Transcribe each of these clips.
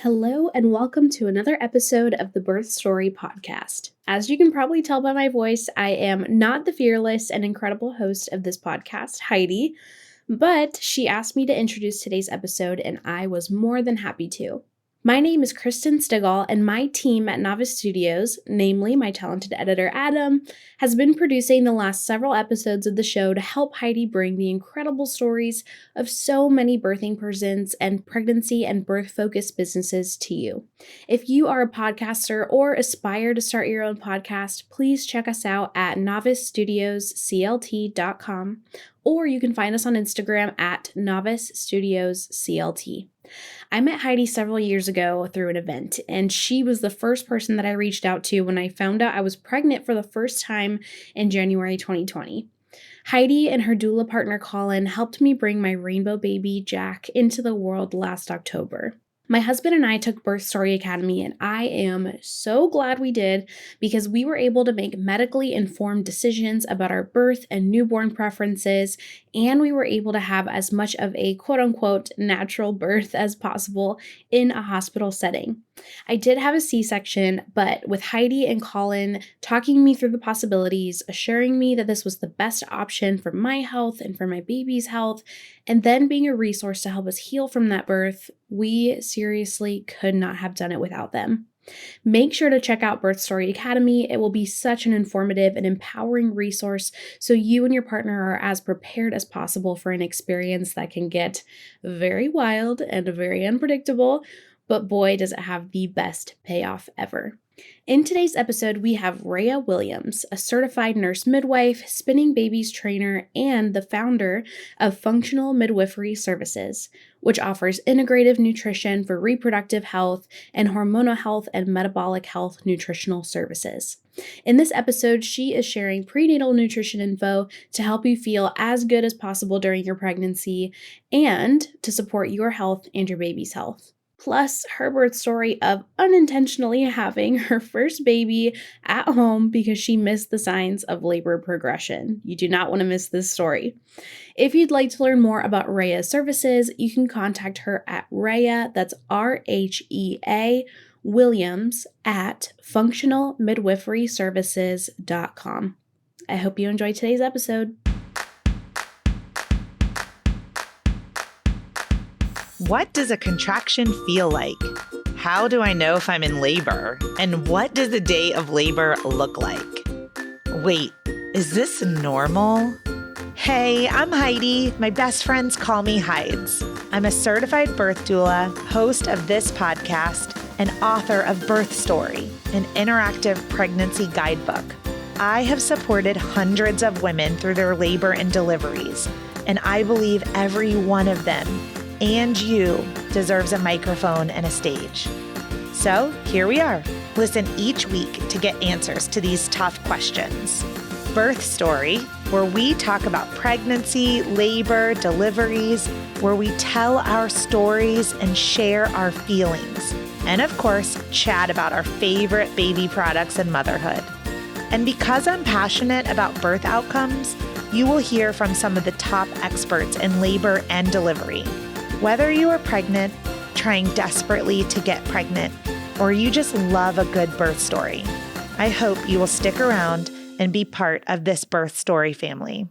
Hello, and welcome to another episode of the Birth Story Podcast. As you can probably tell by my voice, I am not the fearless and incredible host of this podcast, Heidi, but she asked me to introduce today's episode, and I was more than happy to. My name is Kristen Stigall, and my team at Novice Studios, namely my talented editor Adam, has been producing the last several episodes of the show to help Heidi bring the incredible stories of so many birthing persons and pregnancy and birth-focused businesses to you. If you are a podcaster or aspire to start your own podcast, please check us out at novicestudiosclt.com, or you can find us on Instagram at novicestudiosclt. I met Heidi several years ago through an event, and she was the first person that I reached out to when I found out I was pregnant for the first time in January 2020. Heidi and her doula partner Colin helped me bring my rainbow baby, Jack, into the world last October. My husband and I took Birth Story Academy, and I am so glad we did because we were able to make medically informed decisions about our birth and newborn preferences, and we were able to have as much of a quote-unquote natural birth as possible in a hospital setting. I did have a C-section, but with Heidi and Colin talking me through the possibilities, assuring me that this was the best option for my health and for my baby's health, and then being a resource to help us heal from that birth, we seriously could not have done it without them. Make sure to check out Birth Story Academy. It will be such an informative and empowering resource so you and your partner are as prepared as possible for an experience that can get very wild and very unpredictable, but boy, does it have the best payoff ever. In today's episode, we have Rhea Williams, a certified nurse midwife, spinning babies trainer, and the founder of Functional Midwifery Services, which offers integrative nutrition for reproductive health and hormonal health and metabolic health nutritional services. In this episode, she is sharing prenatal nutrition info to help you feel as good as possible during your pregnancy and to support your health and your baby's health. Plus, her birth story of unintentionally having her first baby at home because she missed the signs of labor progression. You do not want to miss this story. If you'd like to learn more about Rhea's services, you can contact her at Rhea, that's R-H-E-A, Williams, at functionalmidwiferyservices.com. I hope you enjoyed today's episode. What does a contraction feel like? How do I know if I'm in labor? And what does a day of labor look like? Wait, is this normal? Hey, I'm Heidi. My best friends call me Heids. I'm a certified birth doula, host of this podcast, and author of Birth Story, an interactive pregnancy guidebook. I have supported hundreds of women through their labor and deliveries, and I believe every one of them and you deserves a microphone and a stage. So here we are. Listen each week to get answers to these tough questions. Birth Story, where we talk about pregnancy, labor, deliveries, where we tell our stories and share our feelings. And of course, chat about our favorite baby products and motherhood. And because I'm passionate about birth outcomes, you will hear from some of the top experts in labor and delivery. Whether you are pregnant, trying desperately to get pregnant, or you just love a good birth story, I hope you will stick around and be part of this birth story family.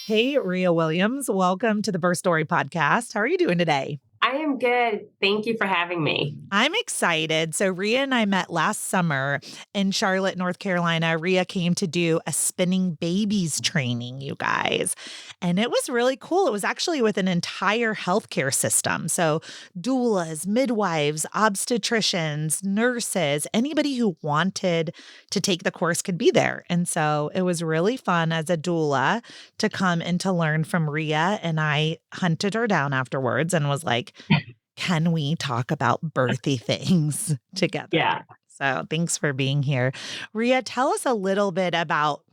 Hey, Rhea Williams, welcome to the Birth Story Podcast. How are you doing today? I am good. Thank you for having me. I'm excited. So Rhea and I met last summer in Charlotte, North Carolina. Rhea came to do a spinning babies training, you guys. And it was really cool. It was actually with an entire healthcare system. So doulas, midwives, obstetricians, nurses, anybody who wanted to take the course could be there. And so it was really fun as a doula to come and to learn from Rhea. And I hunted her down afterwards and was like, can we talk about birthy things together? Yeah. So thanks for being here. Rhea, tell us a little bit about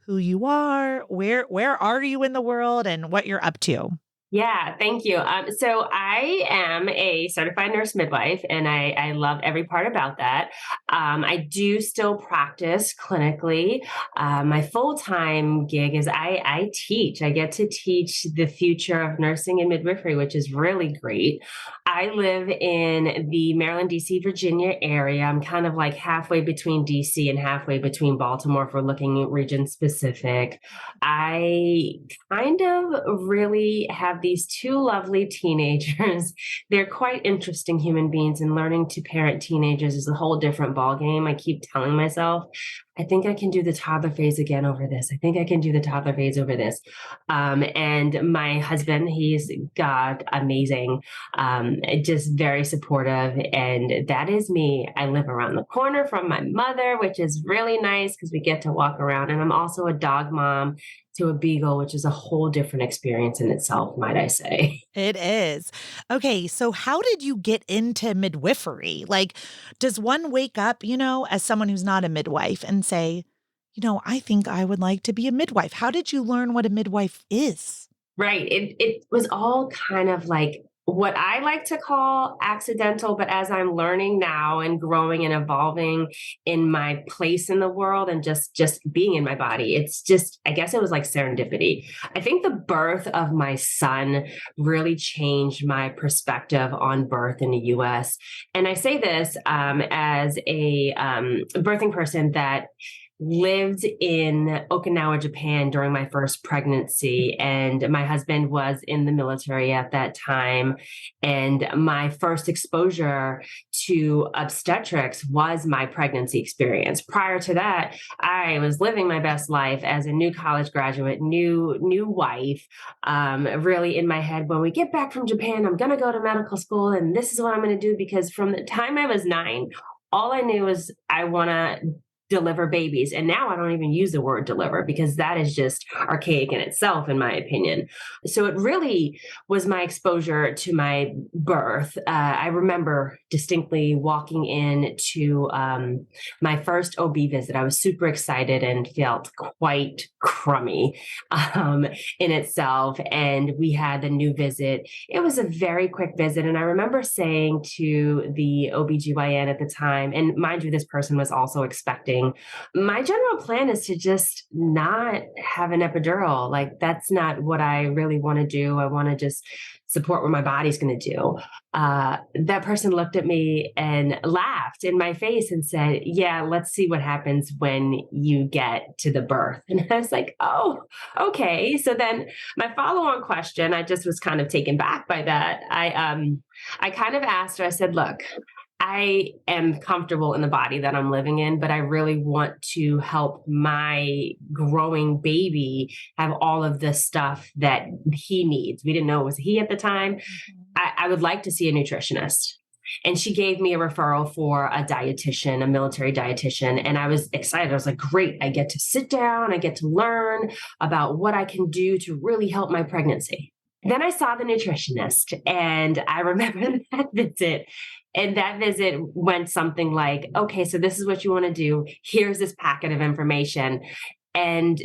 who you are, where are you in the world, and what you're up to. Yeah, thank you. So I am a certified nurse midwife, and I love every part about that. I do still practice clinically. My full time gig is I teach. I get to teach the future of nursing and midwifery, which is really great. I live in the Maryland, DC, Virginia area. I'm kind of like halfway between DC and halfway between Baltimore if we're looking at region specific. I kind of really have these two lovely teenagers. They're quite interesting human beings, and learning to parent teenagers is a whole different ballgame. I keep telling myself, I think I can do the toddler phase again over this. I think I can do the toddler phase over this. And my husband, he's God amazing, just very supportive. And that is me. I live around the corner from my mother, which is really nice because we get to walk around. And I'm also a dog mom to a beagle, which is a whole different experience in itself, might I say. It is. Okay, so how did you get into midwifery? Like, does one wake up, as someone who's not a midwife and say, I think I would like to be a midwife? How did you learn what a midwife is? Right. It was all kind of like what I like to call accidental, but as I'm learning now and growing and evolving in my place in the world and just being in my body, it's just, I guess it was like serendipity. I think the birth of my son really changed my perspective on birth in the US. And I say this as a birthing person that lived in Okinawa, Japan during my first pregnancy. And my husband was in the military at that time. And my first exposure to obstetrics was my pregnancy experience. Prior to that, I was living my best life as a new college graduate, new wife, really in my head, when we get back from Japan, I'm going to go to medical school and this is what I'm going to do. Because from the time I was 9, all I knew was I want to deliver babies. And now I don't even use the word deliver because that is just archaic in itself, in my opinion. So it really was my exposure to my birth. I remember distinctly walking in to my first OB visit. I was super excited and felt quite crummy in itself. And we had the new visit. It was a very quick visit. And I remember saying to the OBGYN at the time, and mind you, this person was also expecting, my general plan is to just not have an epidural. Like, that's not what I really want to do. I want to just support what my body's going to do. That person looked at me and laughed in my face and said, yeah, let's see what happens when you get to the birth. And I was like, oh, okay. So then my follow-on question, I just was kind of taken back by that. I kind of asked her, I said, look, I am comfortable in the body that I'm living in, but I really want to help my growing baby have all of the stuff that he needs. We didn't know it was he at the time. I would like to see a nutritionist. And she gave me a referral for a dietitian, a military dietitian. And I was excited. I was like, great, I get to sit down, I get to learn about what I can do to really help my pregnancy. Then I saw the nutritionist, and I remember that visit. And that visit went something like, okay, so this is what you want to do. Here's this packet of information. And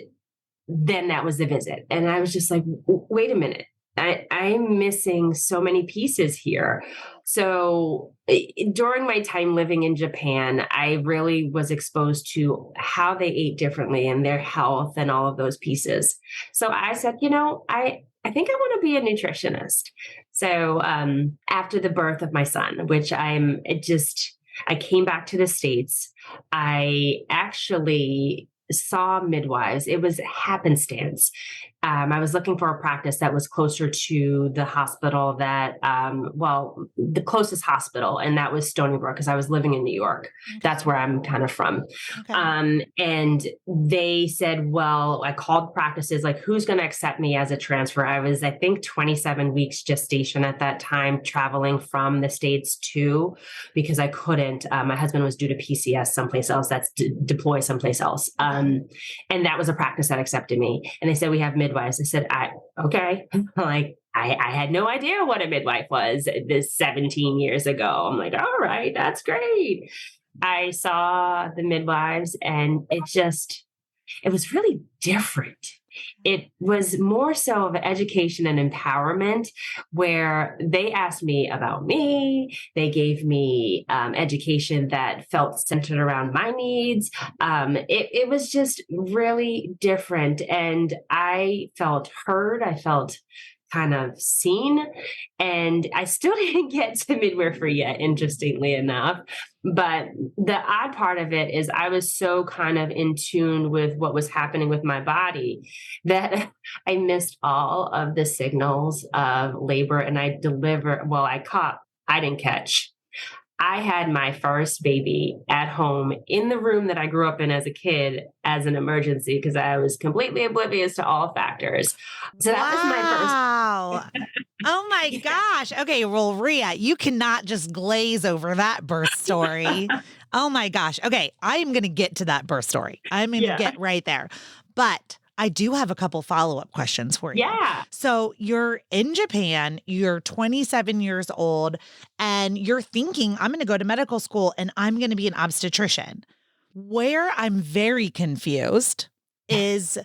then that was the visit. And I was just like, wait a minute. I'm missing so many pieces here. So during my time living in Japan, I really was exposed to how they ate differently and their health and all of those pieces. So I said, I think I want to be a nutritionist. So after the birth of my son, which I came back to the States, I actually saw midwives. It was happenstance. I was looking for a practice that was closer to the hospital the closest hospital, and that was Stony Brook because I was living in New York. Okay. That's where I'm kind of from. Okay. And they said, well, I called practices like, who's going to accept me as a transfer? I was, I think, 27 weeks gestation at that time, traveling from the States because I couldn't. My husband was due to PCS someplace else. That's deploy someplace else. And that was a practice that accepted me. And they said, we have midwives. I said, okay. Like, I had no idea what a midwife was this 17 years ago. I'm like, all right, that's great. I saw the midwives, and it was really different. It was more so of education and empowerment, where they asked me about me. They gave me education that felt centered around my needs. It was just really different. And I felt heard. I felt kind of seen. And I still didn't get to midwifery yet, interestingly enough. But the odd part of it is I was so kind of in tune with what was happening with my body that I missed all of the signals of labor, and I delivered, well, I didn't catch. I had my first baby at home in the room that I grew up in as a kid as an emergency because I was completely oblivious to all factors. So that was my first. Wow. Oh my gosh. Okay. Well, Rhea, you cannot just glaze over that birth story. Oh my gosh. Okay. I am going to get to that birth story. I'm going to Yeah. get right there. But I do have a couple follow-up questions for you. Yeah. So you're in Japan, you're 27 years old, and you're thinking, I'm going to go to medical school and I'm going to be an obstetrician. Where I'm very confused is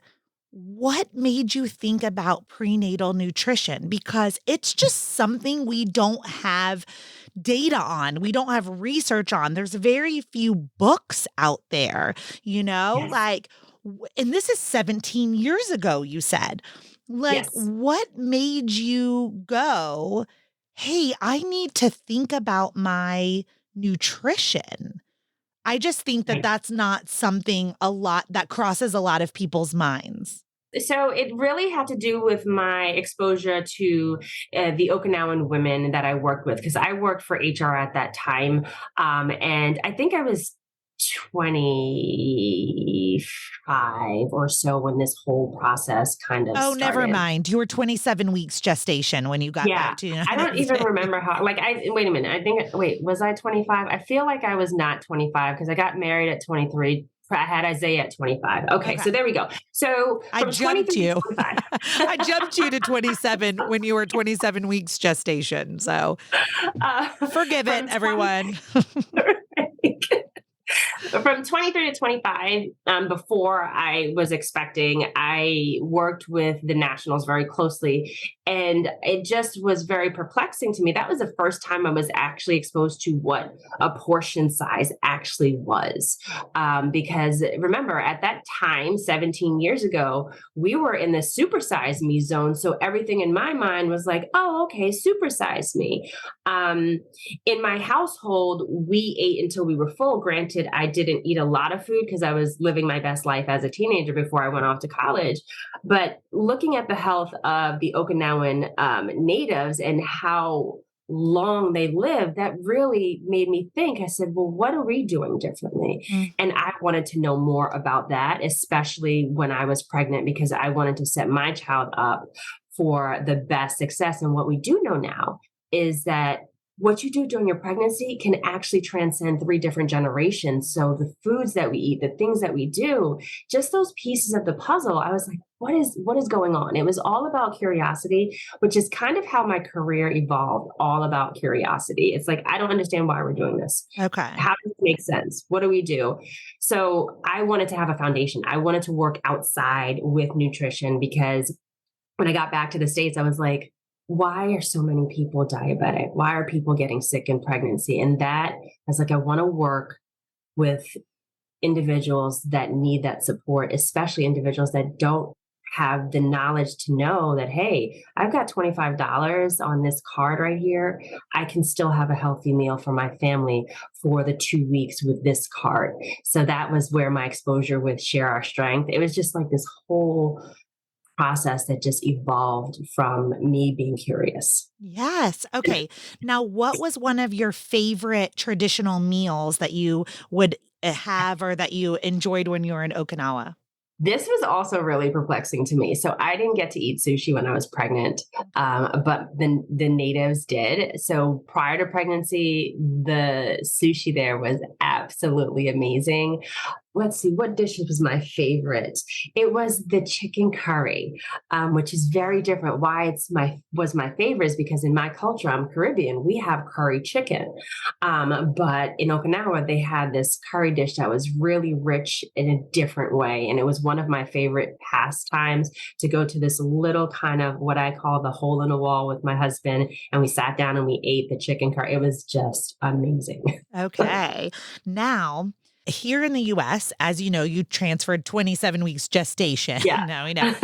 what made you think about prenatal nutrition? Because it's just something we don't have data on. We don't have research on. There's very few books out there, Yes. like, and this is 17 years ago, you said. Like, Yes. what made you go, hey, I need to think about my nutrition? I just think that Right. that's not something that crosses a lot of people's minds. So it really had to do with my exposure to the Okinawan women that I worked with, because I worked for HR at that time. And I think I was 25 or so when this whole process kind of Oh, never started. mind. You were 27 weeks gestation when you got Yeah. back to the I don't United even States. remember how, wait a minute. Was I 25? I feel like I was not 25 because I got married at 23. I had Isaiah at 25. Okay. Okay. So there we go. So I from jumped 23 to you. 25. I jumped you to 27 when you were 27 weeks gestation. So forgive it, From 20 everyone. From 23 to 25, before I was expecting, I worked with the nationals very closely. And it just was very perplexing to me. That was the first time I was actually exposed to what a portion size actually was. Because remember, at that time, 17 years ago, we were in the supersize me zone. So everything in my mind was like, oh, okay, supersize me. In my household, we ate until we were full. Granted, I didn't eat a lot of food because I was living my best life as a teenager before I went off to college. But looking at the health of the Okinawan natives and how long they lived, that really made me think. I said, well, what are we doing differently? Mm. And I wanted to know more about that, especially when I was pregnant, because I wanted to set my child up for the best success. And what we do know now is that what you do during your pregnancy can actually transcend 3 different generations. So the foods that we eat, the things that we do, just those pieces of the puzzle, I was like, what is going on? It was all about curiosity, which is kind of how my career evolved, all about curiosity. It's like, I don't understand why we're doing this. Okay. How does it make sense? What do we do? So I wanted to have a foundation. I wanted to work outside with nutrition, because when I got back to the States, I was like, why are so many people diabetic? Why are people getting sick in pregnancy? And that, I was like, I want to work with individuals that need that support, especially individuals that don't have the knowledge to know that, hey, I've got $25 on this card right here. I can still have a healthy meal for my family for the 2 weeks with this card. So that was where my exposure with Share Our Strength, it was just like this whole process that just evolved from me being curious. Yes. Okay. Now, what was one of your favorite traditional meals that you would have or that you enjoyed when you were in Okinawa? This was also really perplexing to me. So I didn't get to eat sushi when I was pregnant, but the natives did. So prior to pregnancy, the sushi there was absolutely amazing. let's see, what dish was my favorite? It was the chicken curry, which is very different. Why it's my favorite is because in my culture, I'm Caribbean, we have curry chicken. But in Okinawa, they had this curry dish that was really rich in a different way. And it was one of my favorite pastimes to go to this little kind of what I call the hole in the wall with my husband. And we sat down and we ate the chicken curry. It was just amazing. Okay. Now, here in the US, as you know, you transferred 27 weeks gestation. Yeah. Now we know.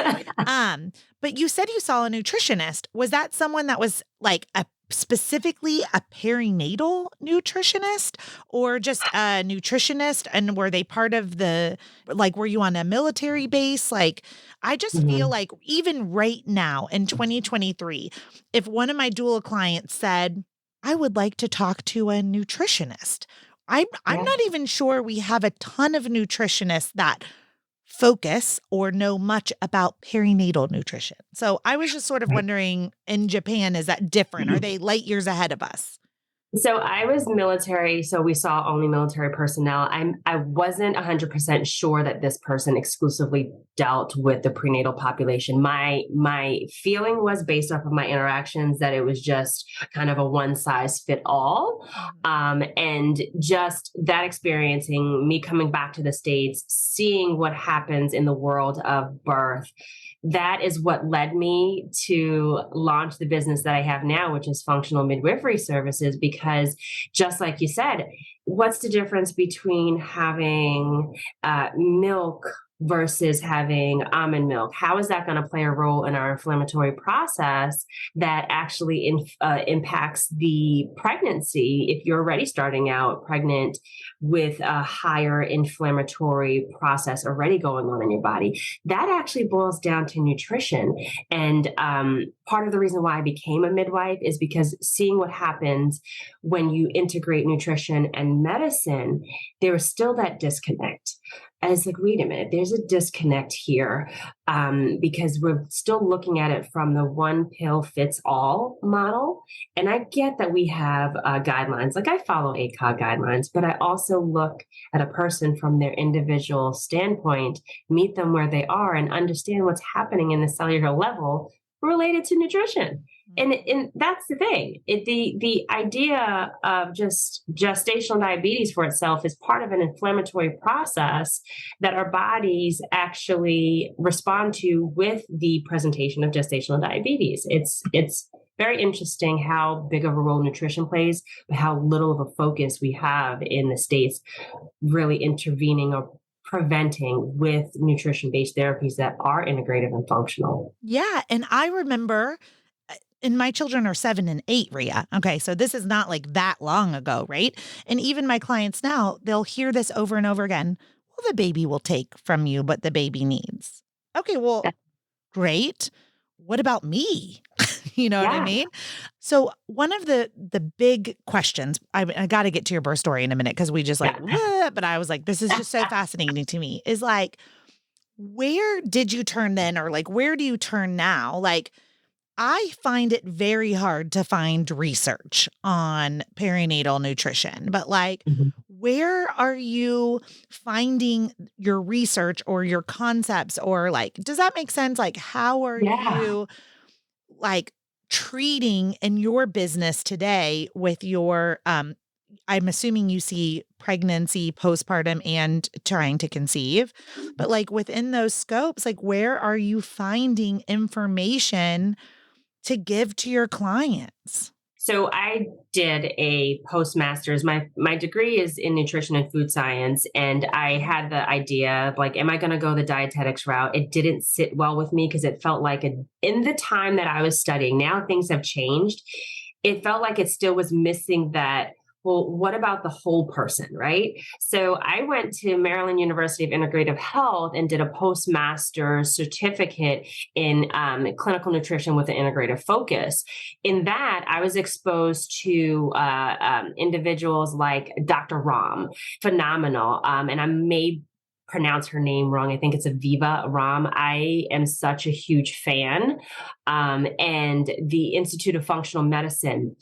But you said you saw a nutritionist. Was that someone that was like specifically a perinatal nutritionist or just a nutritionist? And were they part of were you on a military base? Like, I just feel like even right now in 2023, if one of my doula clients said, I would like to talk to a nutritionist, I'm Yeah. not even sure we have a ton of nutritionists that focus or know much about perinatal nutrition. So I was just sort of Right. wondering, in Japan, is that different? Are they light years ahead of us? So I was military, so we saw only military personnel. I wasn't 100% sure that this person exclusively dealt with the prenatal population. My feeling was based off of my interactions that it was just kind of a one size fit all, and just that experiencing me coming back to the States, seeing what happens in the world of birth, that is what led me to launch the business that I have now, which is functional midwifery services. Because just like you said, what's the difference between having milk versus having almond milk? How is that going to play a role in our inflammatory process that actually impacts the pregnancy if you're already starting out pregnant with a higher inflammatory process already going on in your body? That actually boils down to nutrition. And part of the reason why I became a midwife is because seeing what happens when you integrate nutrition and medicine, there is still that disconnect. I was like, wait a minute, there's a disconnect here, because we're still looking at it from the one pill fits all model. And I get that we have guidelines, like I follow ACOG guidelines, but I also look at a person from their individual standpoint, meet them where they are, and understand what's happening in the cellular level related to nutrition. And that's the thing. The idea of just gestational diabetes for itself is part of an inflammatory process that our bodies actually respond to with the presentation of gestational diabetes. It's very interesting how big of a role nutrition plays, but how little of a focus we have in the States really intervening or preventing with nutrition-based therapies that are integrative and functional. Yeah. And I remember, and my children are 7 and 8, Rhea. Okay. So this is not like that long ago, right? And even my clients now, they'll hear this over and over again. Well, the baby will take from you what the baby needs. Okay. Well, great. What about me? You know what I Yeah. mean? So one of the big questions, I got to get to your birth story in a minute because we just like, Yeah. but I was like, this is just so fascinating to me, is like, where did you turn then? Or like, where do you turn now? Like, I find it very hard to find research on perinatal nutrition, but like, Mhm. where are you finding your research or your concepts, or like, does that make sense? Like, how are Yeah. you like treating in your business today with your, I'm assuming you see pregnancy, postpartum, and trying to conceive, but like within those scopes, like where are you finding information to give to your clients? So I did a postmaster's. My degree is in nutrition and food science, and I had the idea of like, am I going to go the dietetics route? It didn't sit well with me because it felt like in the time that I was studying, now things have changed. It felt like it still was missing that. Well, what about the whole person, right? So I went to Maryland University of Integrative Health and did a postmaster's certificate in clinical nutrition with an integrative focus. In that, I was exposed to individuals like Dr. Ram, phenomenal. And I made pronounce her name wrong. I think it's Aviva Ram. I am such a huge fan. And the Institute of Functional Medicine,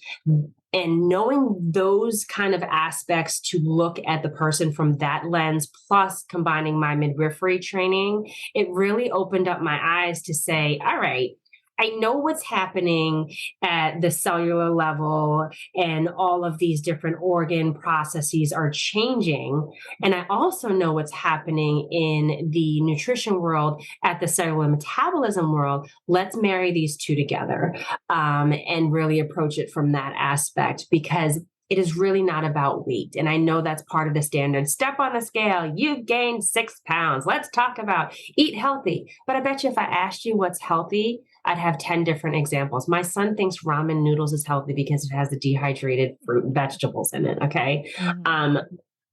and knowing those kind of aspects to look at the person from that lens, plus combining my midwifery training, it really opened up my eyes to say, all right, I know what's happening at the cellular level, and all of these different organ processes are changing. And I also know what's happening in the nutrition world at the cellular metabolism world. Let's marry these two together, and really approach it from that aspect, because it is really not about weight. And I know that's part of the standard. Step on the scale, you've gained 6 pounds. Let's talk about eat healthy. But I bet you if I asked you what's healthy, I'd have 10 different examples. My son thinks ramen noodles is healthy because it has the dehydrated fruit and vegetables in it. Okay. Mhm.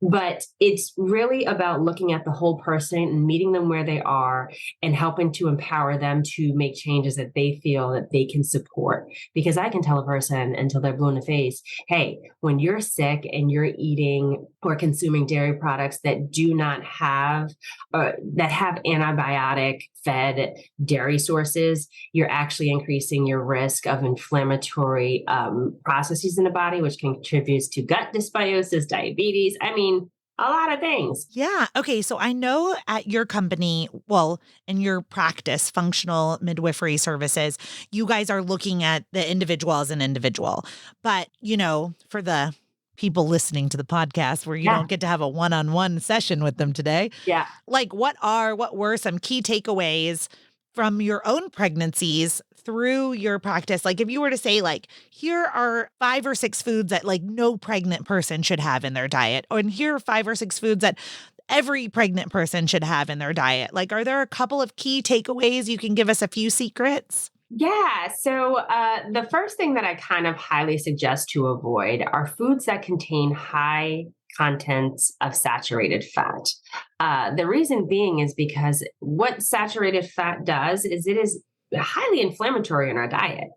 But it's really about looking at the whole person and meeting them where they are and helping to empower them to make changes that they feel that they can support. Because I can tell a person until they're blue in the face, hey, when you're sick and you're eating or consuming dairy products that do not have, that have antibiotic fed dairy sources, you're actually increasing your risk of inflammatory processes in the body, which contributes to gut dysbiosis, diabetes. I mean, a lot of things. Yeah. Okay. So I know at your company, well, in your practice, functional midwifery services, you guys are looking at the individual as an individual. But, for the people listening to the podcast where you Yeah. don't get to have a one-on-one session with them today, Yeah. like what were some key takeaways from your own pregnancies through your practice? Like if you were to say like, here are 5 or 6 foods that like no pregnant person should have in their diet, and here are 5 or 6 foods that every pregnant person should have in their diet. Like, are there a couple of key takeaways? You can give us a few secrets. Yeah. So the first thing that I kind of highly suggest to avoid are foods that contain high contents of saturated fat. The reason being is because what saturated fat does is it is highly inflammatory in our diet.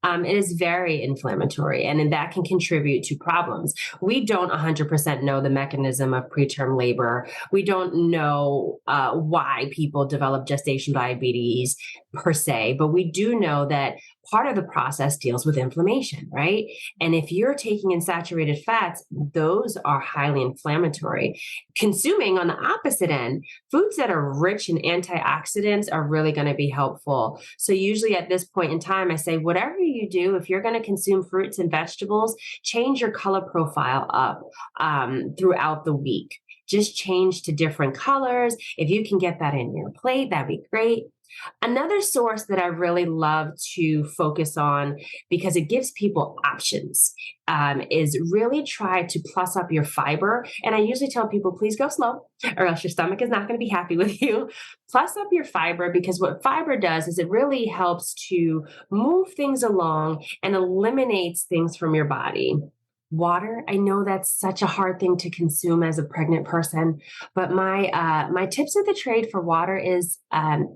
It is very inflammatory, and that can contribute to problems. We don't 100% know the mechanism of preterm labor. We don't know why people develop gestational diabetes per se, but we do know that part of the process deals with inflammation, right? And if you're taking in saturated fats, those are highly inflammatory. Consuming on the opposite end, foods that are rich in antioxidants are really going to be helpful. So usually at this point in time, I say, whatever you do, if you're going to consume fruits and vegetables, change your color profile up throughout the week. Just change to different colors. If you can get that in your plate, that'd be great. Another source that I really love to focus on, because it gives people options, is really try to plus up your fiber. And I usually tell people, please go slow, or else your stomach is not going to be happy with you. Plus up your fiber, because what fiber does is it really helps to move things along and eliminates things from your body. Water, I know that's such a hard thing to consume as a pregnant person, but my tips of the trade for water is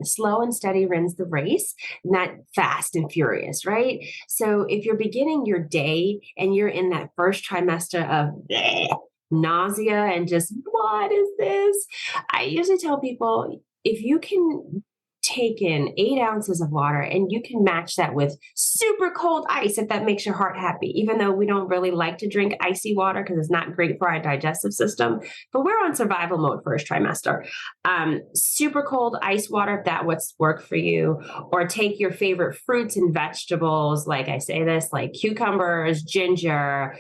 slow and steady wins the race, not fast and furious, right? So if you're beginning your day and you're in that first trimester of nausea and just, what is this? I usually tell people, if you can take in 8 ounces of water and you can match that with super cold ice, if that makes your heart happy, even though we don't really like to drink icy water because it's not great for our digestive system, but we're on survival mode first trimester. Super cold ice water, if that what's work for you, or take your favorite fruits and vegetables, like I say this, like cucumbers, ginger,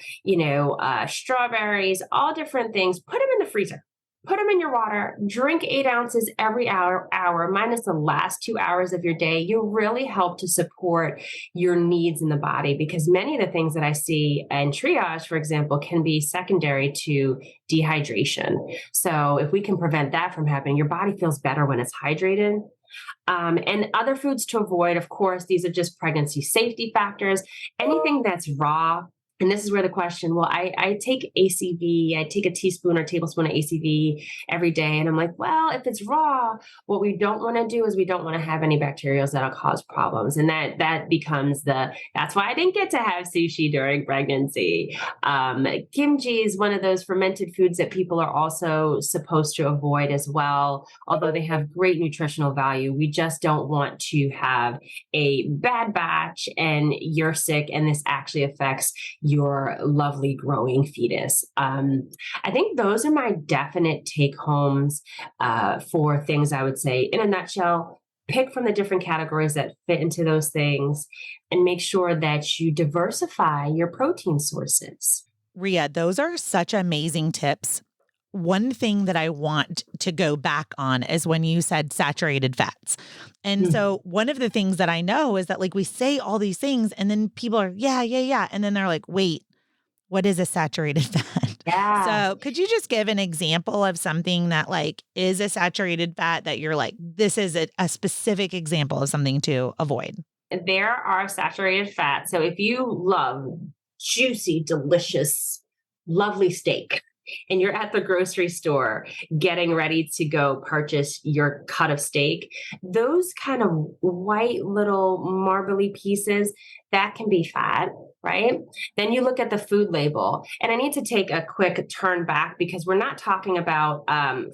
strawberries, all different things, put them in the freezer. Put them in your water, drink 8 ounces every hour minus the last 2 hours of your day. You'll really help to support your needs in the body, because many of the things that I see in triage, for example, can be secondary to dehydration. So if we can prevent that from happening, your body feels better when it's hydrated. And other foods to avoid, of course, these are just pregnancy safety factors. Anything that's raw, And this is where the question, well, I take ACV, I take a teaspoon or tablespoon of ACV every day. And I'm like, well, if it's raw, what we don't want to do is we don't want to have any bacteria that'll cause problems. And that becomes that's why I didn't get to have sushi during pregnancy. Kimchi is one of those fermented foods that people are also supposed to avoid as well. Although they have great nutritional value, we just don't want to have a bad batch and you're sick and this actually affects your lovely growing fetus. I think those are my definite take homes for things I would say in a nutshell. Pick from the different categories that fit into those things and make sure that you diversify your protein sources. Rhea, those are such amazing tips. One thing that I want to go back on is when you said saturated fats. And so one of the things that I know is that like we say all these things and then people are, yeah. And then they're like, wait, what is a saturated fat? Yeah. So could you just give an example of something that like is a saturated fat that you're like, this is a specific example of something to avoid? There are saturated fats. So if you love juicy, delicious, lovely steak, and you're at the grocery store getting ready to go purchase your cut of steak, those kind of white little marbly pieces, that can be fat, right? Then you look at the food label, and I need to take a quick turn back because we're not talking about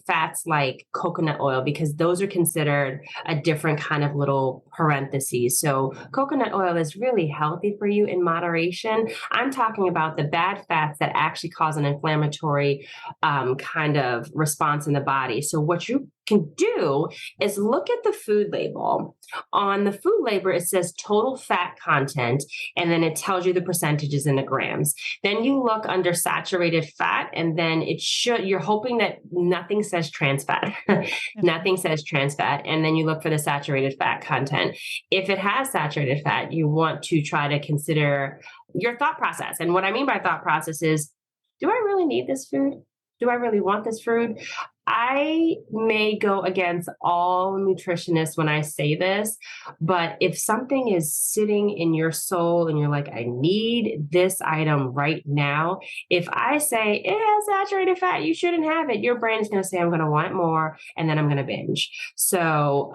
fats like coconut oil because those are considered a different kind of little parentheses. So coconut oil is really healthy for you in moderation. I'm talking about the bad fats that actually cause an inflammatory kind of response in the body. So what you can do is look at the food label. On the food label, it says total fat content, and then it tells you the percentages in the grams. Then you look under saturated fat, and then you're hoping that nothing says trans fat. Nothing says trans fat. And then you look for the saturated fat content. If it has saturated fat, you want to try to consider your thought process. And what I mean by thought process is, do I really need this food? Do I really want this food? I may go against all nutritionists when I say this, but if something is sitting in your soul and you're like, I need this item right now, if I say it has saturated fat, you shouldn't have it, your brain is going to say, I'm going to want it more, and then I'm going to binge. So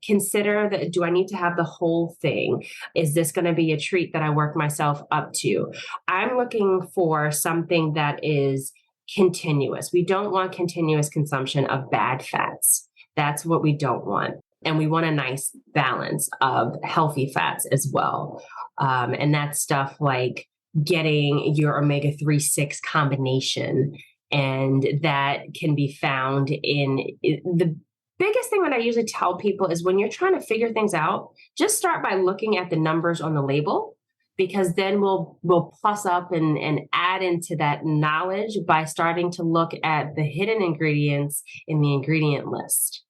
consider that, do I need to have the whole thing? Is this going to be a treat that I work myself up to? I'm looking for something that is continuous. We don't want continuous consumption of bad fats. That's what we don't want. And we want a nice balance of healthy fats as well. And that's stuff like getting your omega-3/6 combination. And that can be found in the biggest thing that I usually tell people is when you're trying to figure things out, just start by looking at the numbers on the label, because then we'll plus up and add into that knowledge by starting to look at the hidden ingredients in the ingredient list.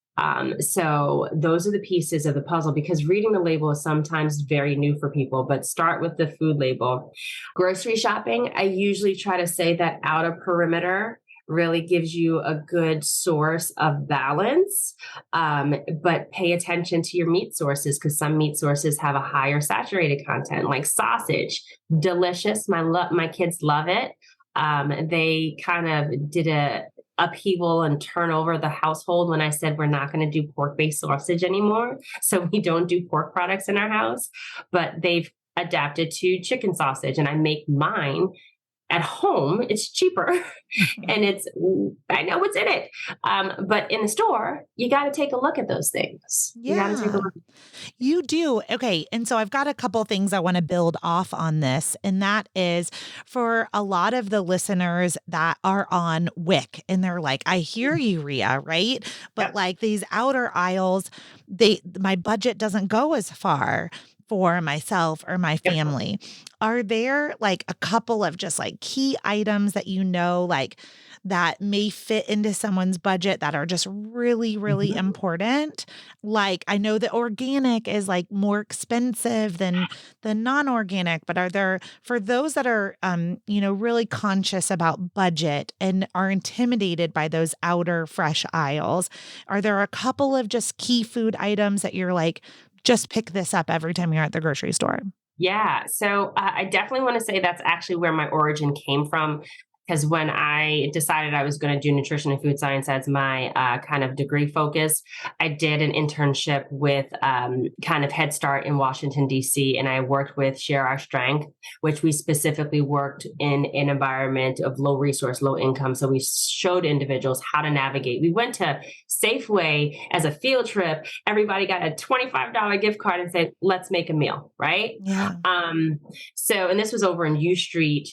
So those are the pieces of the puzzle, because reading the label is sometimes very new for people, but start with the food label. Grocery shopping, I usually try to say that outer perimeter really gives you a good source of balance. But pay attention to your meat sources, because some meat sources have a higher saturated content, like sausage. Delicious. My kids love it. They kind of did a upheaval and turn over the household when I said we're not going to do pork-based sausage anymore. So we don't do pork products in our house, but they've adapted to chicken sausage, and I make mine at home. It's cheaper and I know what's in it. But in the store, you got to take a look at those things. Yeah, You got to take a look. you do. Okay. And so I've got a couple things I want to build off on this. And that is for a lot of the listeners that are on WIC and they're like, I hear you, Rhea, right? But Yep. like these outer aisles, my budget doesn't go as far for myself or my Yep. family. Are there like a couple of just like key items that like that may fit into someone's budget that are just really, really important? Like I know that organic is like more expensive than the non-organic, but are there, for those that are really conscious about budget and are intimidated by those outer fresh aisles, are there a couple of just key food items that you're like, just pick this up every time you're at the grocery store? Yeah. So I definitely want to say that's actually where my origin came from. Because when I decided I was going to do nutrition and food science as my kind of degree focus, I did an internship with kind of Head Start in Washington, D.C., and I worked with Share Our Strength, which we specifically worked in an environment of low resource, low income. So we showed individuals how to navigate. We went to Safeway as a field trip. Everybody got a $25 gift card and said, let's make a meal, right? Yeah. And this was over in U Street,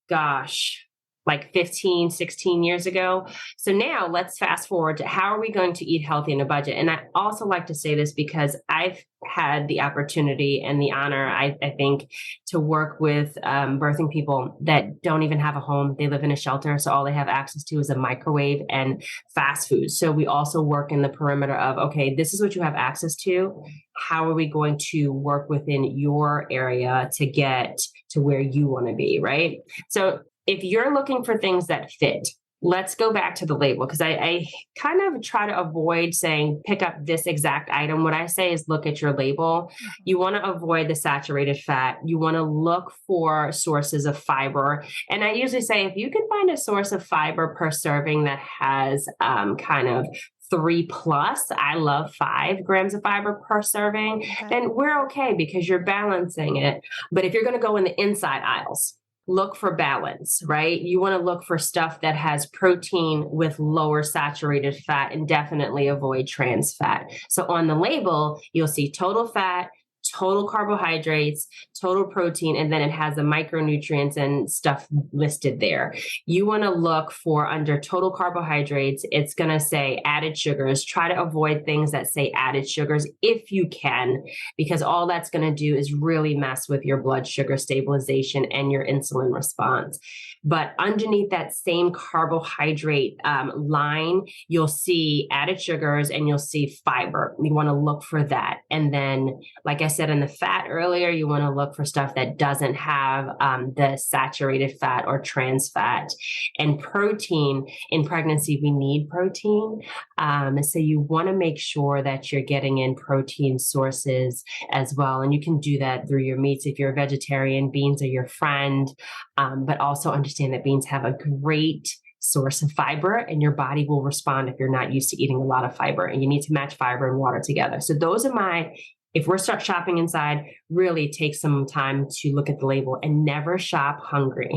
gosh, like 15, 16 years ago. So now let's fast forward to how are we going to eat healthy in a budget? And I also like to say this because I've had the opportunity and the honor, I think, to work with birthing people that don't even have a home. They live in a shelter. So all they have access to is a microwave and fast food. So we also work in the perimeter of, okay, this is what you have access to. How are we going to work within your area to get to where you want to be, right? So if you're looking for things that fit, let's go back to the label because I kind of try to avoid saying pick up this exact item. What I say is look at your label. You want to avoid the saturated fat. You want to look for sources of fiber. And I usually say if you can find a source of fiber per serving that has kind of 3+, I love 5 grams of fiber per serving, then we're okay because you're balancing it. But if you're going to go in the inside aisles, look for balance, right? You want to look for stuff that has protein with lower saturated fat and definitely avoid trans fat. So on the label, you'll see total fat, total carbohydrates, total protein, and then it has the micronutrients and stuff listed there. You want to look for under total carbohydrates, it's going to say added sugars. Try to avoid things that say added sugars if you can, because all that's going to do is really mess with your blood sugar stabilization and your insulin response. But underneath that same carbohydrate line, you'll see added sugars and you'll see fiber. You want to look for that. And then, like I said in the fat earlier, you want to look for stuff that doesn't have the saturated fat or trans fat. And protein, in pregnancy, we need protein. So you want to make sure that you're getting in protein sources as well. And you can do that through your meats. If you're a vegetarian, beans are your friend, but also understand that beans have a great source of fiber and your body will respond if you're not used to eating a lot of fiber, and you need to match fiber and water together. So those are if we're start shopping inside, really take some time to look at the label and never shop hungry.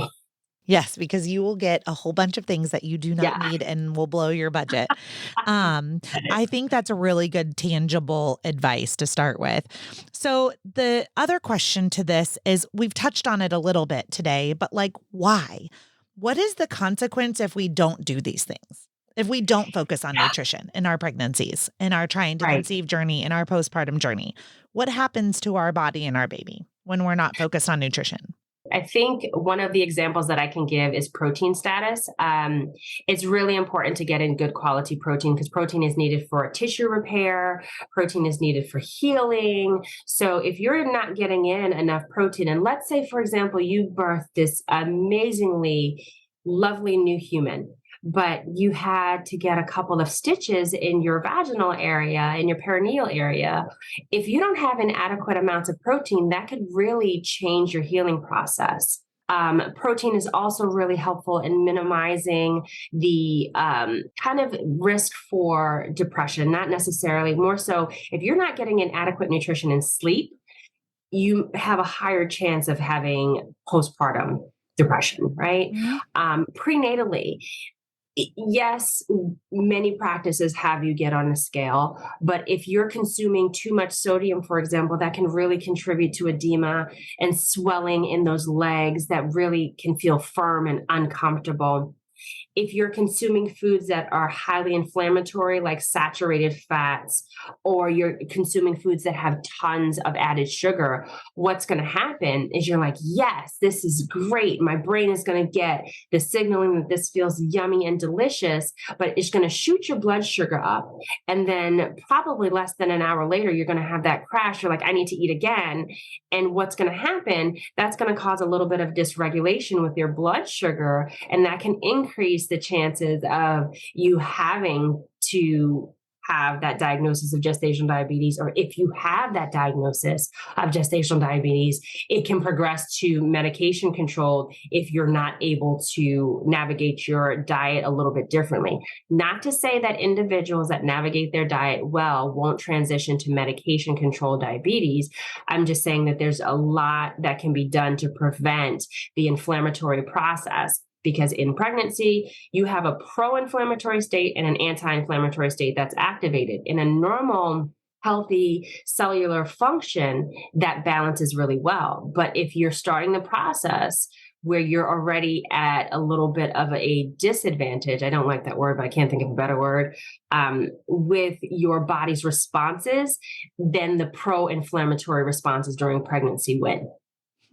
Yes, because you will get a whole bunch of things that you do not need and will blow your budget. I think that's a really good tangible advice to start with. So the other question to this is, we've touched on it a little bit today, but like, why? What is the consequence if we don't do these things? If we don't focus on nutrition in our pregnancies, in our trying to conceive journey, in our postpartum journey, what happens to our body and our baby when we're not focused on nutrition? I think one of the examples that I can give is protein status. It's really important to get in good quality protein because protein is needed for tissue repair. Protein is needed for healing. So if you're not getting in enough protein, and let's say, for example, you birthed this amazingly lovely new human, but you had to get a couple of stitches in your vaginal area, in your perineal area. If you don't have an adequate amount of protein, that could really change your healing process. Protein is also really helpful in minimizing the kind of risk for depression, not necessarily, more so if you're not getting an adequate nutrition and sleep, you have a higher chance of having postpartum depression, right? Prenatally, yes, many practices have you get on a scale, but if you're consuming too much sodium, for example, that can really contribute to edema and swelling in those legs that really can feel firm and uncomfortable. If you're consuming foods that are highly inflammatory, like saturated fats, or you're consuming foods that have tons of added sugar, what's going to happen is you're like, yes, this is great. My brain is going to get the signaling that this feels yummy and delicious, but it's going to shoot your blood sugar up. And then probably less than an hour later, you're going to have that crash. You're like, I need to eat again. And what's going to happen, that's going to cause a little bit of dysregulation with your blood sugar. And that can increase the chances of you having to have that diagnosis of gestational diabetes, or if you have that diagnosis of gestational diabetes, it can progress to medication controlled if you're not able to navigate your diet a little bit differently. Not to say that individuals that navigate their diet well won't transition to medication controlled diabetes. I'm just saying that there's a lot that can be done to prevent the inflammatory process, because in pregnancy, you have a pro-inflammatory state and an anti-inflammatory state that's activated. In a normal, healthy cellular function, that balances really well. But if you're starting the process where you're already at a little bit of a disadvantage, I don't like that word, but I can't think of a better word, with your body's responses, then the pro-inflammatory responses during pregnancy win.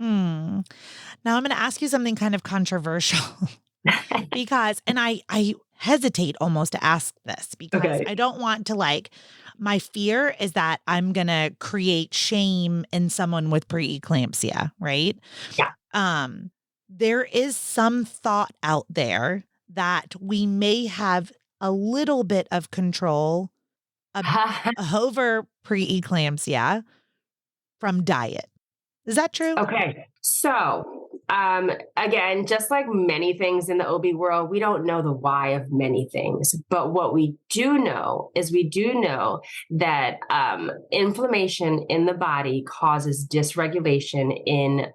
Now I'm going to ask you something kind of controversial because, and I hesitate almost to ask this because I don't want to my fear is that I'm going to create shame in someone with preeclampsia, right? Yeah. There is some thought out there that we may have a little bit of control over preeclampsia from diet. Is that true? Okay. So, again, just like many things in the OB world, we don't know the why of many things. But what we do know is that inflammation in the body causes dysregulation in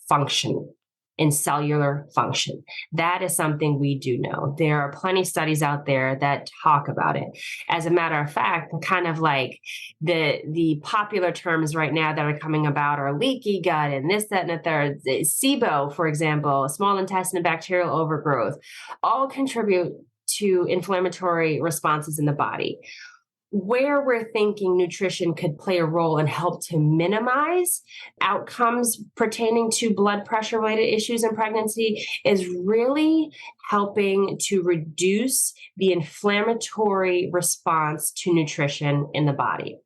function, in cellular function. That is something we do know. There are plenty of studies out there that talk about it. As a matter of fact, kind of like the popular terms right now that are coming about are leaky gut and this, that, and the third. SIBO, for example, small intestinal bacterial overgrowth, all contribute to inflammatory responses in the body. Where we're thinking nutrition could play a role and help to minimize outcomes pertaining to blood pressure related issues in pregnancy is really helping to reduce the inflammatory response to nutrition in the body.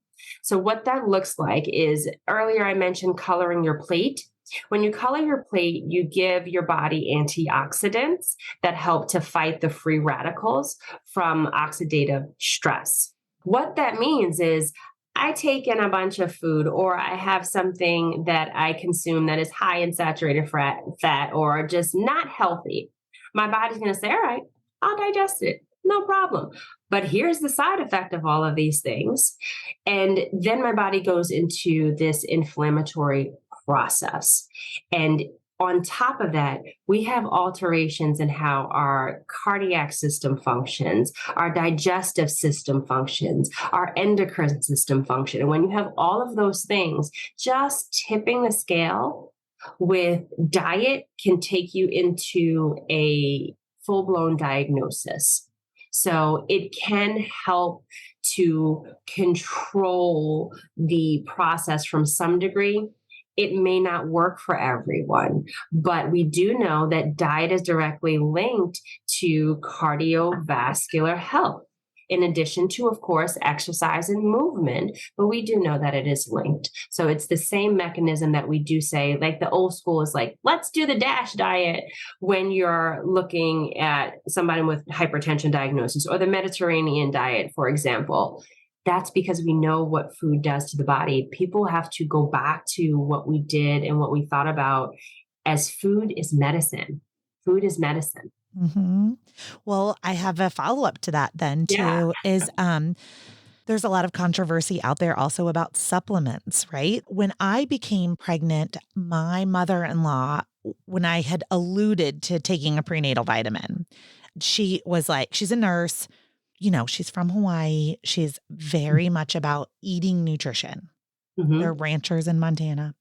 So what that looks like is, earlier I mentioned coloring your plate. When you color your plate, you give your body antioxidants that help to fight the free radicals from oxidative stress. What that means is I take in a bunch of food, or I have something that I consume that is high in saturated fat or just not healthy. My body's going to say, all right, I'll digest it. No problem. But here's the side effect of all of these things. And then my body goes into this inflammatory process. And on top of that, we have alterations in how our cardiac system functions, our digestive system functions, our endocrine system function. And when you have all of those things, just tipping the scale with diet can take you into a full-blown diagnosis. So it can help to control the process from some degree. It may not work for everyone, but we do know that diet is directly linked to cardiovascular health, in addition to, of course, exercise and movement, but we do know that it is linked. So it's the same mechanism that we do say, like the old school is like, let's do the DASH diet when you're looking at somebody with hypertension diagnosis, or the Mediterranean diet, for example. That's because we know what food does to the body. People have to go back to what we did and what we thought about as food is medicine. Food is medicine. Mm-hmm. Well, I have a follow-up to that then too, is there's a lot of controversy out there also about supplements, right? When I became pregnant, my mother-in-law, when I had alluded to taking a prenatal vitamin, she was like, she's a nurse. She's from Hawaii. She's very much about eating nutrition. Mm-hmm. They're ranchers in Montana.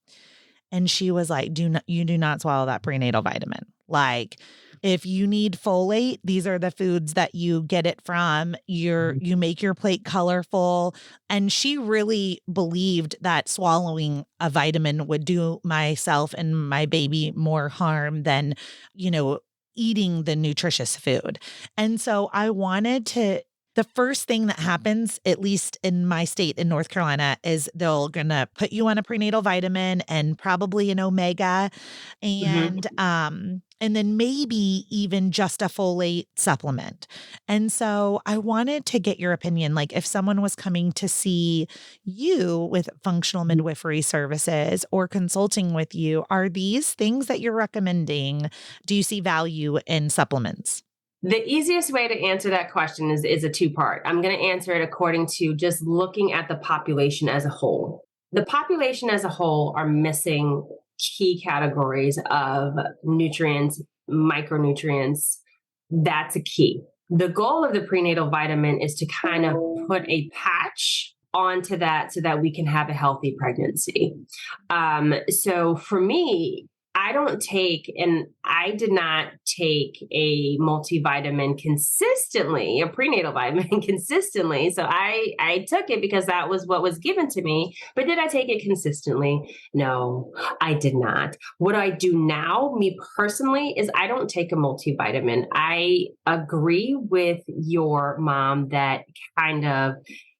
And she was like, you do not swallow that prenatal vitamin. Like, if you need folate, these are the foods that you get it from. You make your plate colorful. And she really believed that swallowing a vitamin would do myself and my baby more harm than, eating the nutritious food. And so I wanted to, the first thing that happens, at least in my state in North Carolina, is they're going to put you on a prenatal vitamin and probably an omega. And and then maybe even just a folate supplement. And so I wanted to get your opinion. Like if someone was coming to see you with functional midwifery services or consulting with you, are these things that you're recommending? Do you see value in supplements? The easiest way to answer that question is a two-part. I'm going to answer it according to just looking at the population as a whole. The population as a whole are missing key categories of nutrients, micronutrients. That's a key. The goal of the prenatal vitamin is to kind of put a patch onto that so that we can have a healthy pregnancy. So for me, I don't take, and I did not take a multivitamin consistently, a prenatal vitamin consistently. So I took it because that was what was given to me. But did I take it consistently? No, I did not. What I do now, me personally, is I don't take a multivitamin. I agree with your mom that kind of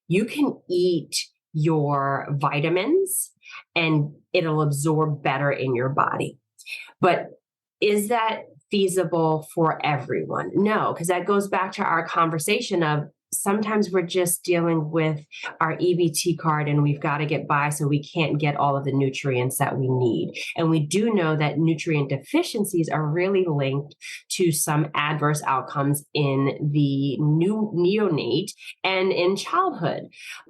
you can eat your vitamins and it'll absorb better in your body. But is that feasible for everyone? No, because that goes back to our conversation of sometimes we're just dealing with our EBT card and we've got to get by, so we can't get all of the nutrients that we need. And we do know that nutrient deficiencies are really linked to some adverse outcomes in the new neonate and in childhood.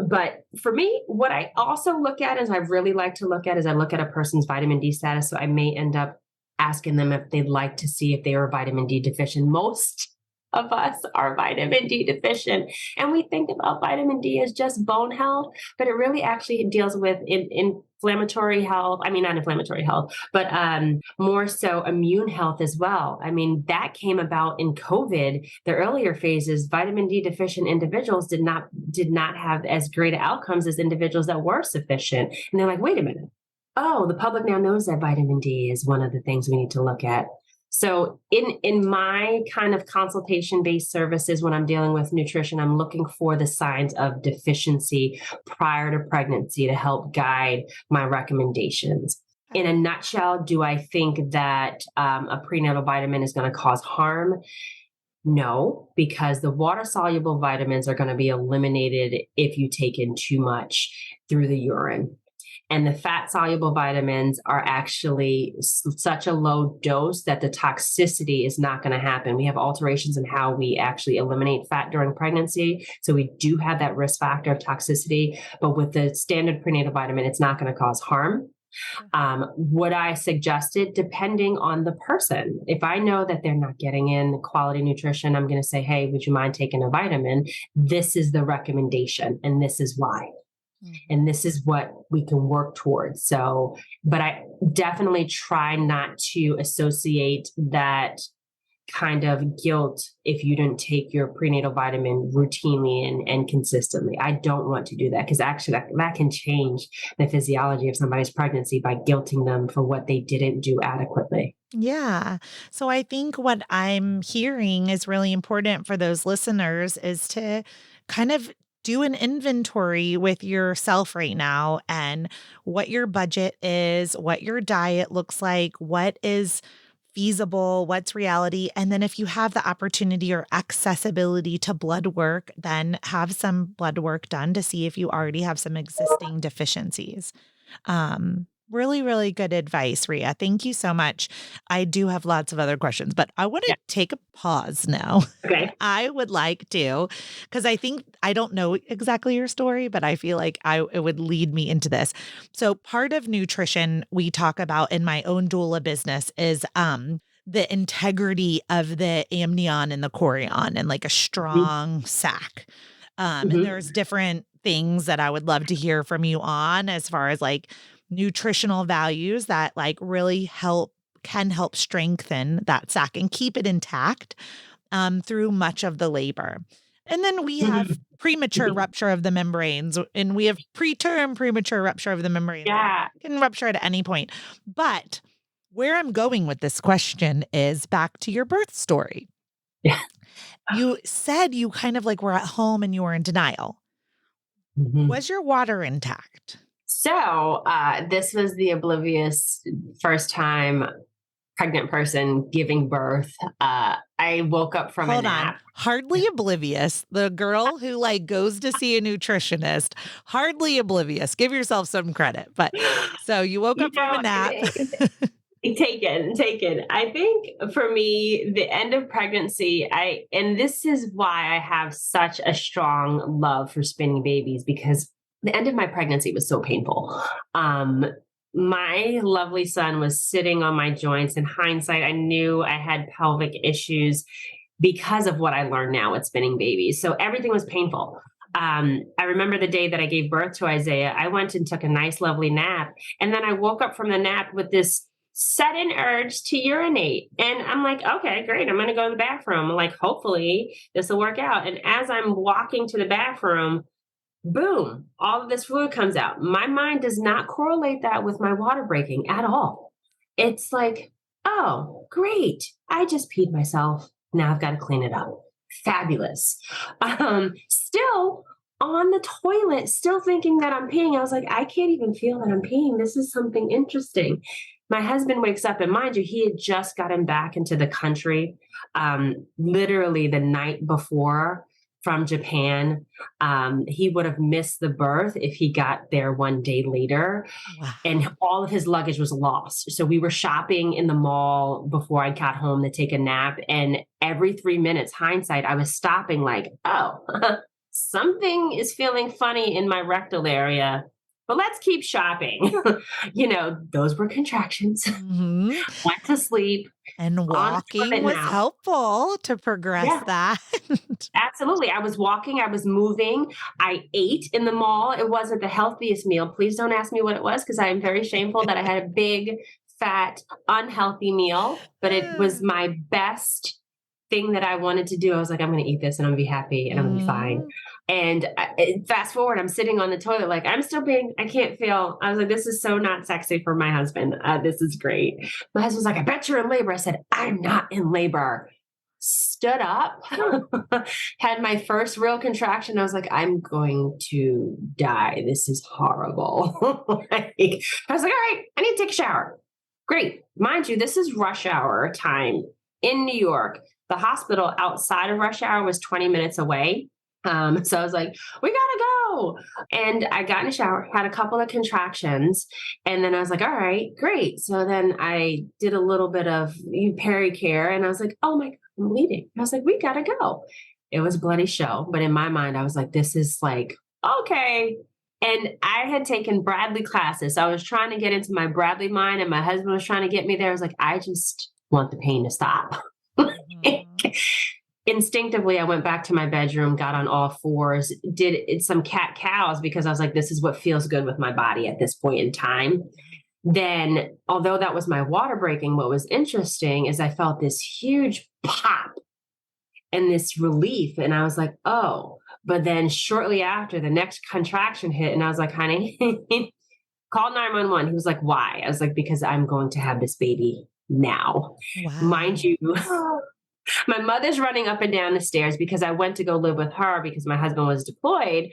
But for me, what I also look at is I really like to look at is I look at a person's vitamin D status. So I may end up asking them if they'd like to see if they are vitamin D deficient. Most of us are vitamin D deficient. And we think about vitamin D as just bone health, but it really actually deals with inflammatory health. I mean, not inflammatory health, but more so immune health as well. I mean, that came about in COVID. The earlier phases, vitamin D deficient individuals did not have as great outcomes as individuals that were sufficient. And they're like, wait a minute. Oh, the public now knows that vitamin D is one of the things we need to look at. So in my kind of consultation-based services, when I'm dealing with nutrition, I'm looking for the signs of deficiency prior to pregnancy to help guide my recommendations. In a nutshell, do I think that a prenatal vitamin is going to cause harm? No, because the water-soluble vitamins are going to be eliminated if you take in too much through the urine. And the fat-soluble vitamins are actually such a low dose that the toxicity is not going to happen. We have alterations in how we actually eliminate fat during pregnancy. So we do have that risk factor of toxicity. But with the standard prenatal vitamin, it's not going to cause harm. What I suggested, depending on the person, if I know that they're not getting in quality nutrition, I'm going to say, hey, would you mind taking a vitamin? This is the recommendation, and this is why. And this is what we can work towards. So, but I definitely try not to associate that kind of guilt if you didn't take your prenatal vitamin routinely and consistently. I don't want to do that because actually that can change the physiology of somebody's pregnancy by guilting them for what they didn't do adequately. Yeah. So I think what I'm hearing is really important for those listeners is to kind of do an inventory with yourself right now and what your budget is, what your diet looks like, what is feasible, what's reality. And then if you have the opportunity or accessibility to blood work, then have some blood work done to see if you already have some existing deficiencies. Really, really good advice, Rhea. Thank you so much. I do have lots of other questions, but I want to take a pause now. Okay. I would like to, because I don't know exactly your story, but I feel like it would lead me into this. So part of nutrition we talk about in my own doula business is the integrity of the amnion and the chorion and like a strong sac. And there's different things that I would love to hear from you on as far as like nutritional values that like really can help strengthen that sac and keep it intact through much of the labor. And then we have premature rupture of the membranes, and we have preterm premature rupture of the membranes. Yeah. It can rupture at any point. But where I'm going with this question is back to your birth story. Yeah. You said you kind of like were at home and you were in denial. Was your water intact? So this was the oblivious first time pregnant person giving birth. I woke up from a Hold nap. on. Hardly oblivious. The girl who like goes to see a nutritionist, hardly oblivious. Give yourself some credit. But so you woke up from a nap. Taken. I think for me, the end of pregnancy, and this is why I have such a strong love for spinning babies, because the end of my pregnancy was so painful. My lovely son was sitting on my joints. In hindsight, I knew I had pelvic issues because of what I learned now with spinning babies. So everything was painful. I remember the day that I gave birth to Isaiah, I went and took a nice, lovely nap. And then I woke up from the nap with this sudden urge to urinate. And I'm like, okay, great. I'm going to go to the bathroom. I'm like, hopefully this will work out. And as I'm walking to the bathroom, boom, all of this fluid comes out. My mind does not correlate that with my water breaking at all. It's like, oh, great. I just peed myself. Now I've got to clean it up. Fabulous. Still on the toilet, still thinking that I'm peeing. I was like, I can't even feel that I'm peeing. This is something interesting. My husband wakes up, and mind you, he had just gotten back into the country literally the night before from Japan. He would have missed the birth if he got there one day later. Wow. And all of his luggage was lost. So we were shopping in the mall before I got home to take a nap. And every 3 minutes, hindsight, I was stopping like, oh, something is feeling funny in my rectal area. But let's keep shopping. Those were contractions. Mm-hmm. Went to sleep. And walking was helpful to progress that. Absolutely. I was walking. I was moving. I ate in the mall. It wasn't the healthiest meal. Please don't ask me what it was, because I am very shameful that I had a big, fat, unhealthy meal. But it was my best thing that I wanted to do. I was like, I'm going to eat this and I'm going to be happy and I'm going to be fine. And fast forward, I'm sitting on the toilet, like I can't feel. I was like, this is so not sexy for my husband. This is great. My husband's like, I bet you're in labor. I said, I'm not in labor. Stood up, had my first real contraction. I was like, I'm going to die. This is horrible. I was like, all right, I need to take a shower. Great. Mind you, this is rush hour time in New York. The hospital outside of rush hour was 20 minutes away. So I was like, we gotta go. And I got in a shower, had a couple of contractions, and then I was like, all right, great. So then I did a little bit of pericare, and I was like, oh my God, I'm bleeding. I was like, we gotta go. It was a bloody show. But in my mind, I was like, this is like, okay. And I had taken Bradley classes. So I was trying to get into my Bradley mind, and my husband was trying to get me there. I was like, I just want the pain to stop. Instinctively, I went back to my bedroom, got on all fours, did some cat cows, because I was like, this is what feels good with my body at this point in time. Then, although that was my water breaking, what was interesting is I felt this huge pop and this relief. And I was like, oh, but then shortly after, the next contraction hit, and I was like, honey, call 911. He was like, why? I was like, because I'm going to have this baby now. Wow. Mind you, my mother's running up and down the stairs because I went to go live with her because my husband was deployed.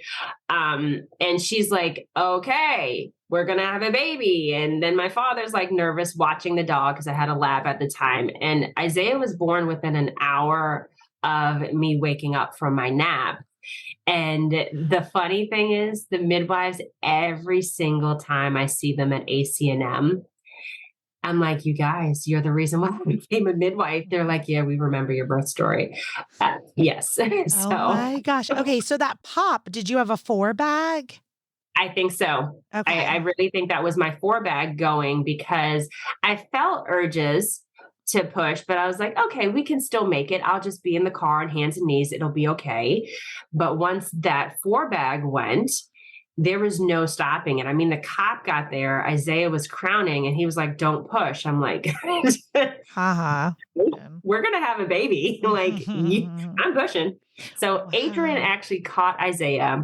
And she's like, okay, we're going to have a baby. And then my father's like nervous watching the dog, because I had a lab at the time. And Isaiah was born within an hour of me waking up from my nap. And the funny thing is, the midwives, every single time I see them at ACNM, I'm like, you guys, you're the reason why I became a midwife. They're like, yeah, we remember your birth story. Yes. So, oh my gosh. Okay. So that pop, did you have a 4-bag? I think so. Okay. I really think that was my 4-bag going, because I felt urges to push, but I was like, okay, we can still make it. I'll just be in the car on hands and knees. It'll be okay. But once that 4-bag went, there was no stopping it. I mean, the cop got there, Isaiah was crowning, and he was like, don't push. I'm like, we're going to have a baby. Like, I'm pushing. So Adrian actually caught Isaiah.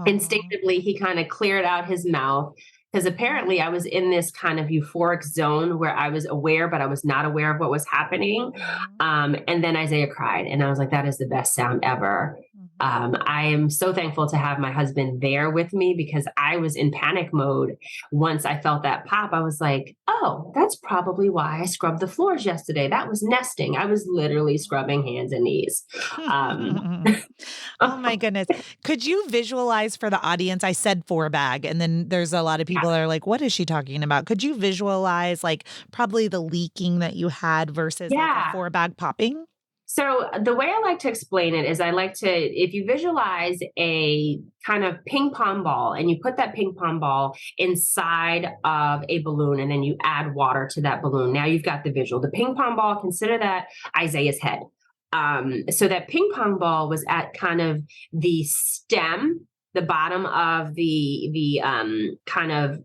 Instinctively. He kind of cleared out his mouth, because apparently I was in this kind of euphoric zone where I was aware, but I was not aware of what was happening. And then Isaiah cried, and I was like, that is the best sound ever. I am so thankful to have my husband there with me because I was in panic mode. Once I felt that pop, I was like, oh, that's probably why I scrubbed the floors yesterday. That was nesting. I was literally scrubbing hands and knees. Um, Oh my goodness. Could you visualize for the audience? I said 4-bag, and then there's a lot of people that are like, what is she talking about? Could you visualize like probably the leaking that you had versus like a yeah. 4-bag popping? So the way I like to explain it is I like to, if you visualize a kind of ping pong ball and you put that ping pong ball inside of a balloon and then you add water to that balloon. Now you've got the visual. The ping pong ball, consider that Isaiah's head. So that ping pong ball was at kind of the stem, the bottom of the kind of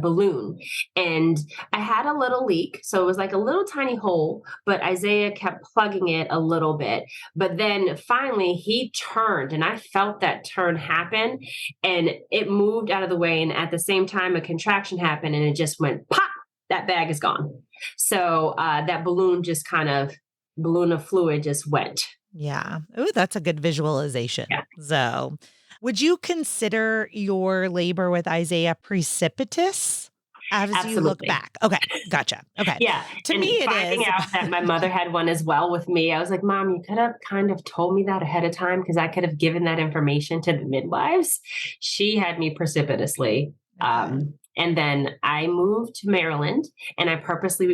balloon, and I had a little leak, so it was like a little tiny hole, but Isaiah kept plugging it a little bit. But then finally he turned, and I felt that turn happen, and it moved out of the way, and at the same time a contraction happened, and it just went pop. That bag is gone. So that balloon just kind of balloon of fluid just went. Yeah. Oh, that's a good visualization. Yeah, So, would you consider your labor with Isaiah precipitous as you look absolutely. back? Okay, gotcha. Okay. Yeah. To And me, it finding is. out that my mother had one as well with me, I was like, Mom, you could have kind of told me that ahead of time because I could have given that information to the midwives. She had me precipitously. Okay. And then I moved to Maryland and we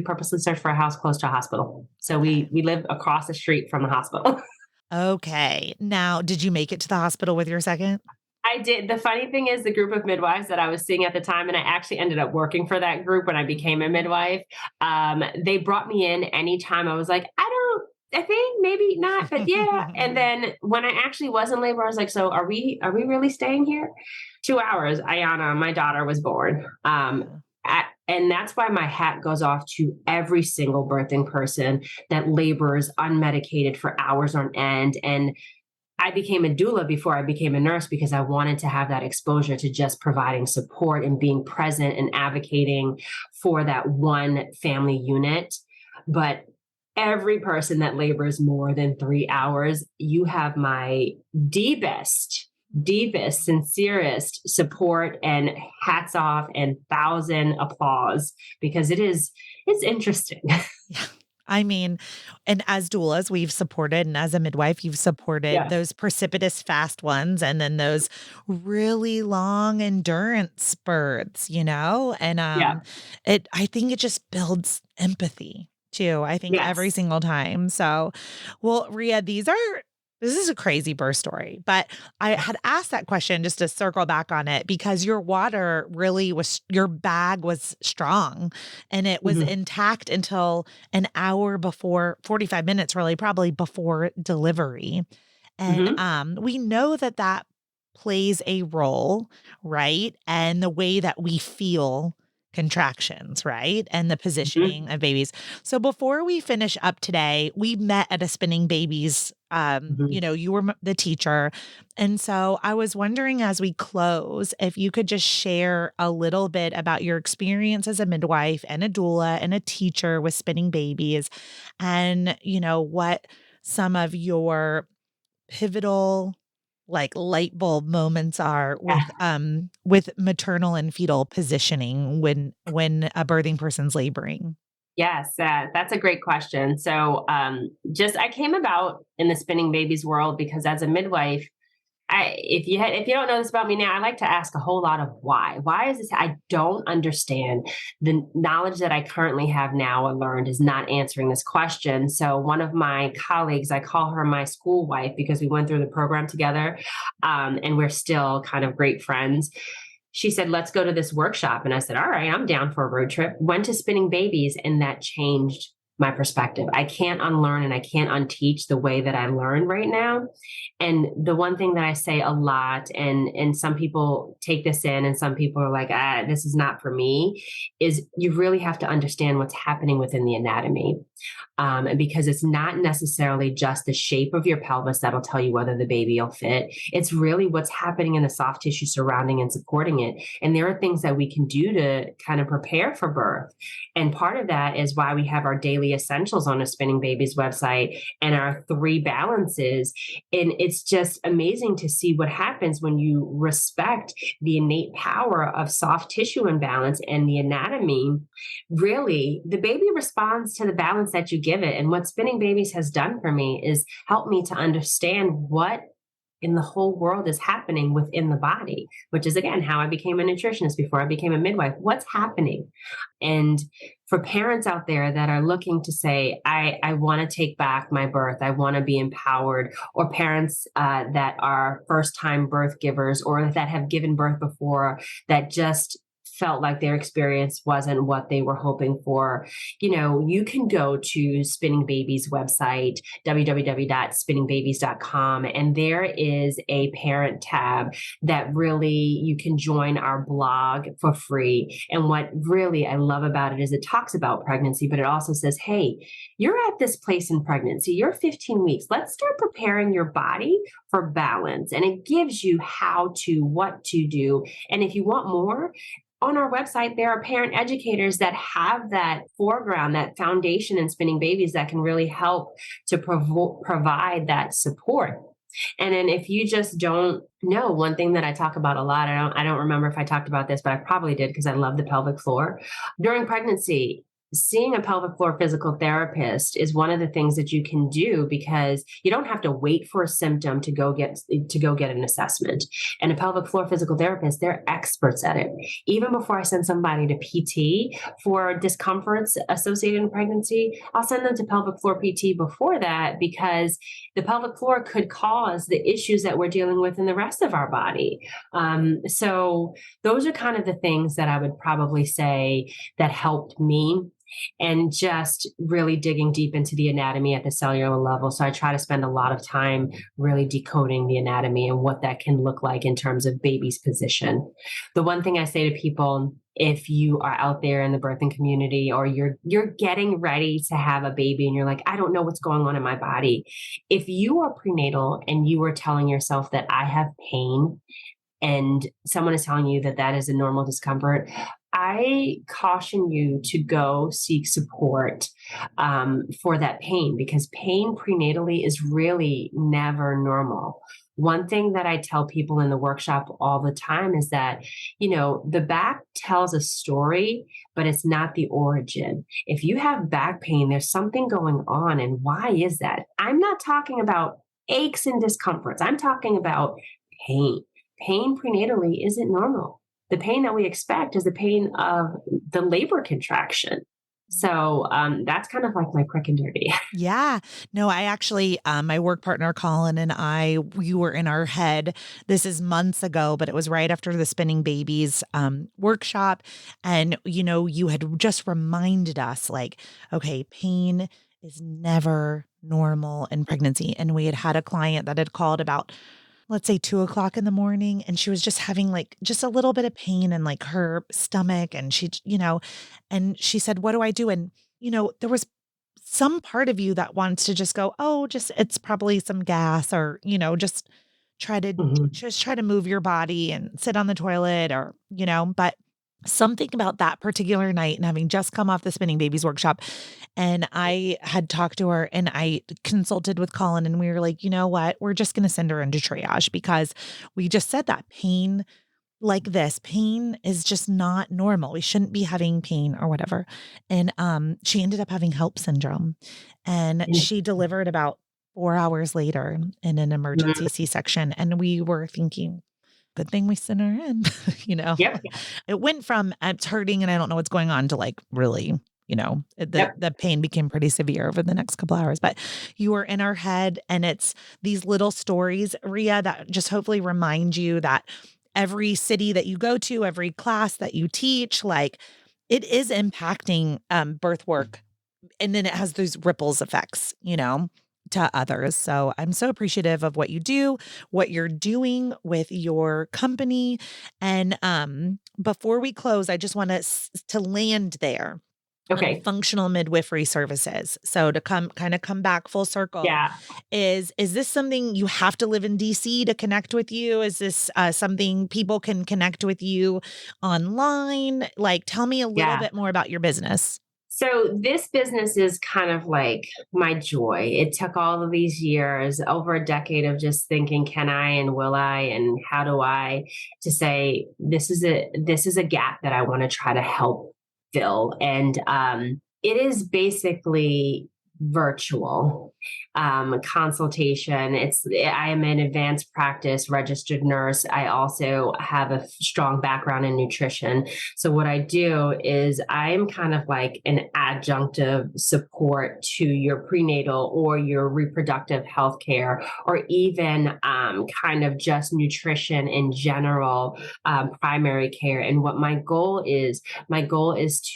purposely searched for a house close to a hospital. So Okay. we live across the street from the hospital. Okay. Now, did you make it to the hospital with your second? I did. The funny thing is, the group of midwives that I was seeing at the time, and I actually ended up working for that group when I became a Mhm. midwife. They brought me in anytime I was like, I think maybe not, but yeah. And then when I actually was in labor, I was like, so are we really staying here? 2 hours, Ayana, my daughter, was born. Yeah. And that's why my hat goes off to every single birthing person that labors unmedicated for hours on end. And I became a doula before I became a nurse because I wanted to have that exposure to just providing support and being present and advocating for that one family unit. But every person that labors more than 3 hours, you have my deepest, sincerest support and hats off and thousand applause because it's interesting. Yeah. I mean, and as doulas, we've supported, and as a midwife, you've supported Yeah. those precipitous fast ones and then those really long endurance spurts, And Yeah. I think it just builds empathy too. I think every Yes. single time. So, well, Rhea, this is a crazy birth story, but I had asked that question just to circle back on it because your bag was strong and it was Mhm. intact until an hour before, 45 minutes really, probably before delivery. And Mhm. we know that that plays a role, right? And the way that we feel contractions, right? And the Mhm. positioning of babies. So before we finish up today, we met at a Spinning Babies. Mhm. You were the teacher. And so I was wondering as we close, if you could just share a little bit about your experience as a midwife and a doula and a teacher with Spinning Babies and, what some of your pivotal like light bulb moments are with maternal and fetal positioning when a birthing person's laboring. Yes, that's a great question. So, just I came about in the spinning babies world because as a midwife, if you don't know this about me now, I like to ask a whole lot of why. Why is this? I don't understand. The knowledge that I currently have now and learned is not answering this question. So one of my colleagues, I call her my school wife because we went through the program together, and we're still kind of great friends. She said, let's go to this workshop. And I said, all right, I'm down for a road trip. Went to spinning babies, and that changed my perspective. I can't unlearn and I can't unteach the way that I learn right now. And the one thing that I say a lot, and some people take this in and some people are like, this is not for me, is you really have to understand what's happening within the anatomy. And because it's not necessarily just the shape of your pelvis that'll tell you whether the baby will fit. It's really what's happening in the soft tissue surrounding and supporting it. And there are things that we can do to kind of prepare for birth. And part of that is why we have our daily essentials on a Spinning Babies website and our 3 balances. And it's just amazing to see what happens when you respect the innate power of soft tissue imbalance and the anatomy. Really, the baby responds to the balance that you give it. And what Spinning Babies has done for me is help me to understand what in the whole world is happening within the body, which is again how I became a nutritionist before I became a midwife. What's happening? And for parents out there that are looking to say, I want to take back my birth, I want to be empowered, or parents that are first time birth givers or that have given birth before that just felt like their experience wasn't what they were hoping for, you can go to Spinning Babies website, www.spinningbabies.com, and there is a parent tab that really you can join our blog for free. And what really I love about it is it talks about pregnancy, but it also says, hey, you're at this place in pregnancy, you're 15 weeks. Let's start preparing your body for balance. And it gives you what to do. And if you want more, on our website, there are parent educators that have that foreground, that foundation in Spinning Babies that can really help to provide that support. And then if you just don't know, one thing that I talk about a lot, I don't remember if I talked about this, but I probably did because I love the pelvic floor. During pregnancy, seeing a pelvic floor physical therapist is one of the things that you can do because you don't have to wait for a symptom to go get an assessment. And a pelvic floor physical therapist, they're experts at it. Even before I send somebody to PT for discomforts associated in pregnancy, I'll send them to pelvic floor PT before that because the pelvic floor could cause the issues that we're dealing with in the rest of our body. So those are kind of the things that I would probably say that helped me. And just really digging deep into the anatomy at the cellular level. So I try to spend a lot of time really decoding the anatomy and what that can look like in terms of baby's position. The one thing I say to people, if you are out there in the birthing community or you're getting ready to have a baby and you're like, I don't know what's going on in my body. If you are prenatal and you are telling yourself that I have pain and someone is telling you that that is a normal discomfort, I caution you to go seek support for that pain because pain prenatally is really never normal. One thing that I tell people in the workshop all the time is that, the back tells a story, but it's not the origin. If you have back pain, there's something going on. And why is that? I'm not talking about aches and discomforts. I'm talking about pain. Pain prenatally isn't normal. The pain that we expect is the pain of the labor contraction. So that's kind of like my quick and dirty. Yeah. No, I actually, my work partner, Colin, and we were in our head. This is months ago, but it was right after the Spinning Babies workshop. And, you had just reminded us like, okay, pain is never normal in pregnancy. And we had a client that had called about, let's say 2:00 in the morning. And she was just having like just a little bit of pain in like her stomach. And and she said, what do I do? And, there was some part of you that wants to just go, oh, it's probably some gas or, just try to move your body and sit on the toilet or, but something about that particular night and having just come off the Spinning Babies workshop. And I had talked to her and I consulted with Colin and we were like, you know what, we're just going to send her into triage because we just said that pain like this, pain is just not normal. We shouldn't be having pain or whatever. And she ended up having HELP syndrome and she delivered about 4 hours later in an emergency C-section. And we were thinking, good thing we sent her in, Yep. It went from it's hurting and I don't know what's going on to like really, the pain became pretty severe over the next couple hours, but you were in our head and it's these little stories, Rhea, that just hopefully remind you that every city that you go to, every class that you teach, like it is impacting birth work. And then it has those ripples effects, to others. So I'm so appreciative of what you do, what you're doing with your company. And before we close, I just want to land there. Okay. Functional midwifery services. So to come back full circle, Yeah. is this something you have to live in DC to connect with you? Is this something people can connect with you online? Like, tell me a little Yeah. bit more about your business. So this business is kind of like my joy. It took all of these years, over a decade of just thinking, can I and will I and how do I, to say this is a gap that I want to try to help fill. And it is basically virtual consultation. I am an advanced practice registered nurse. I also have a strong background in nutrition. So what I do is I'm kind of like an adjunctive support to your prenatal or your reproductive health care, or even kind of just nutrition in general, primary care. And what my goal is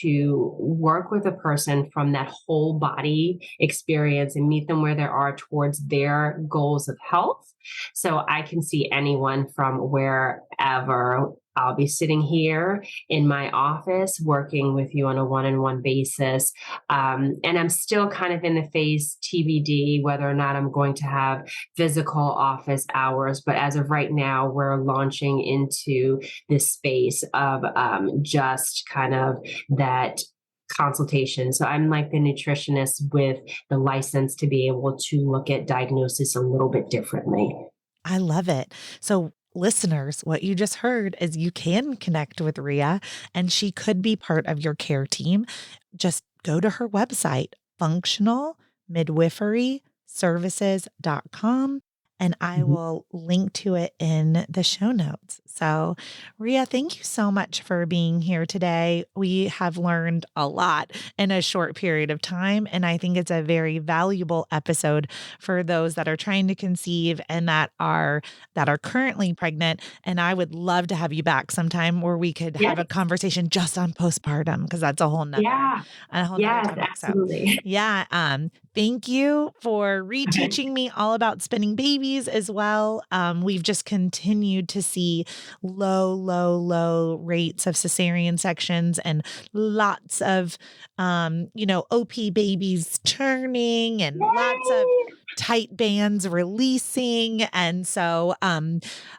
to work with a person from that whole body experience and meet them where they are towards their goals of health. So I can see anyone from wherever. I'll be sitting here in my office working with you on a one-on-one basis. And I'm still kind of in the phase TBD, whether or not I'm going to have physical office hours. But as of right now, we're launching into this space of just kind of that consultation. So I'm like the nutritionist with the license to be able to look at diagnosis a little bit differently. I love it. So listeners, what you just heard is you can connect with Rhea and she could be part of your care team. Just go to her website, functionalmidwiferyservices.com, and I will link to it in the show notes. So Rhea, thank you so much for being here today. We have learned a lot in a short period of time, and I think it's a very valuable episode for those that are trying to conceive and that are currently pregnant. And I would love to have you back sometime where we could have a conversation just on postpartum, because that's a whole nother topic. Absolutely. So, yeah. Thank you for reteaching me all about spinning babies as well. We've just continued to see low rates of cesarean sections and lots of, OP babies turning and lots of tight bands releasing. And so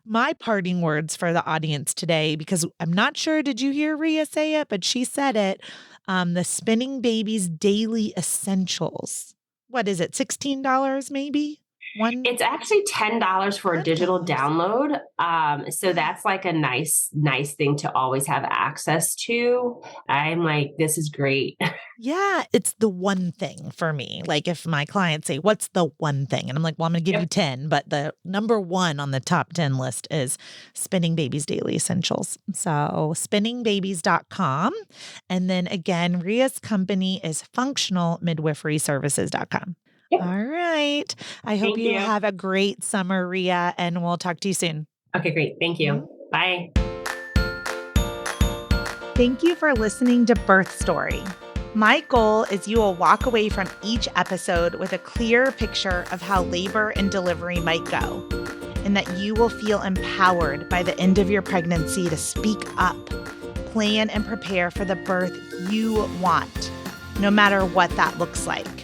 my parting words for the audience today, because I'm not sure, did you hear Rhea say it? But she said it, the Spinning Babies Daily Essentials. What is it? $16 maybe? It's actually $10 for a digital download. So that's like a nice thing to always have access to. I'm like, this is great. Yeah, it's the one thing for me. Like if my clients say, what's the one thing? And I'm like, well, I'm going to give you 10, but the number one on the top 10 list is Spinning Babies Daily Essentials. So spinningbabies.com. And then again, Rhea's company is functionalmidwiferyservices.com. Yep. All right. I hope you have a great summer, Rhea, and we'll talk to you soon. Okay, great. Thank you. Bye. Thank you for listening to Birth Story. My goal is you will walk away from each episode with a clear picture of how labor and delivery might go, and that you will feel empowered by the end of your pregnancy to speak up, plan and prepare for the birth you want, no matter what that looks like.